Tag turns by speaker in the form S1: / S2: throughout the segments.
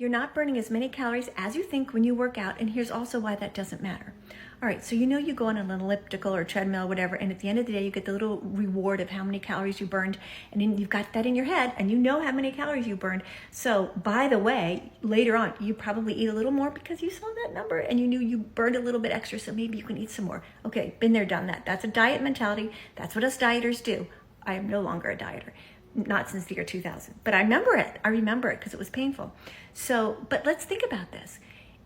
S1: You're not burning as many calories as you think when you work out, and here's also why that doesn't matter. All right, so you go on an elliptical or treadmill or whatever, and at the end of the day, you get the little reward of how many calories you burned, and then you've got that in your head, and you know how many calories you burned. So, by the way, later on, you probably eat a little more because you saw that number, and you knew you burned a little bit extra, so maybe you can eat some more. Okay, been there, done that. That's a diet mentality. That's what us dieters do. I am no longer a dieter. Not since the year 2000, but I remember it. I remember it because it was painful. So, but let's think about this.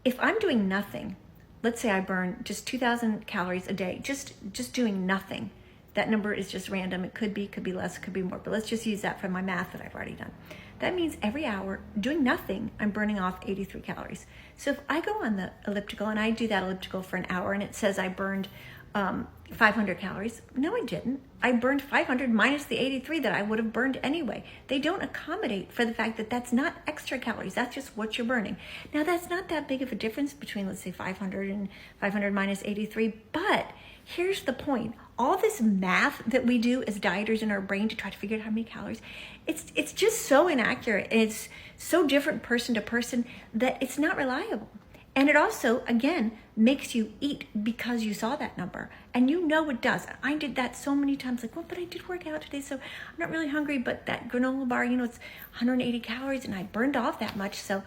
S1: If I'm doing nothing, let's say I burn just 2,000 calories a day, just doing nothing. That number is just random. It could be less, it could be more, but let's just use that for my math that I've already done. That means every hour doing nothing, I'm burning off 83 calories. So if I go on the elliptical and I do that elliptical for an hour and it says I burned 500 calories. No, I didn't. I burned 500 minus the 83 that I would have burned anyway. They don't accommodate for the fact that that's not extra calories. That's just what you're burning. Now, that's not that big of a difference between, let's say, 500 and 500 minus 83. But here's the point. All this math that we do as dieters in our brain to try to figure out how many calories, it's just so inaccurate. It's so different person to person that it's not reliable. And it also, again, makes you eat because you saw that number. And you know it does. I did that so many times, like, well, but I did work out today, so I'm not really hungry, but that granola bar, it's 180 calories, and I burned off that much, so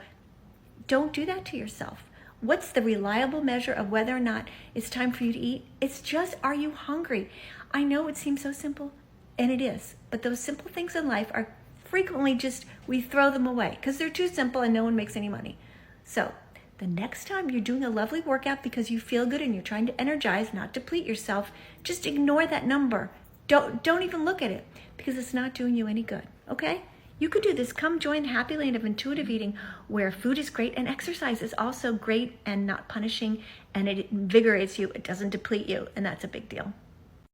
S1: don't do that to yourself. What's the reliable measure of whether or not it's time for you to eat? It's just, are you hungry? I know it seems so simple, and it is, but those simple things in life are frequently just, we throw them away because they're too simple and no one makes any money. So, the next time you're doing a lovely workout because you feel good and you're trying to energize, not deplete yourself, just ignore that number. Don't even look at it because it's not doing you any good, okay? You could do this. Come join the happy land of intuitive eating where food is great and exercise is also great and not punishing, and it invigorates you. It doesn't deplete you, and that's a big deal.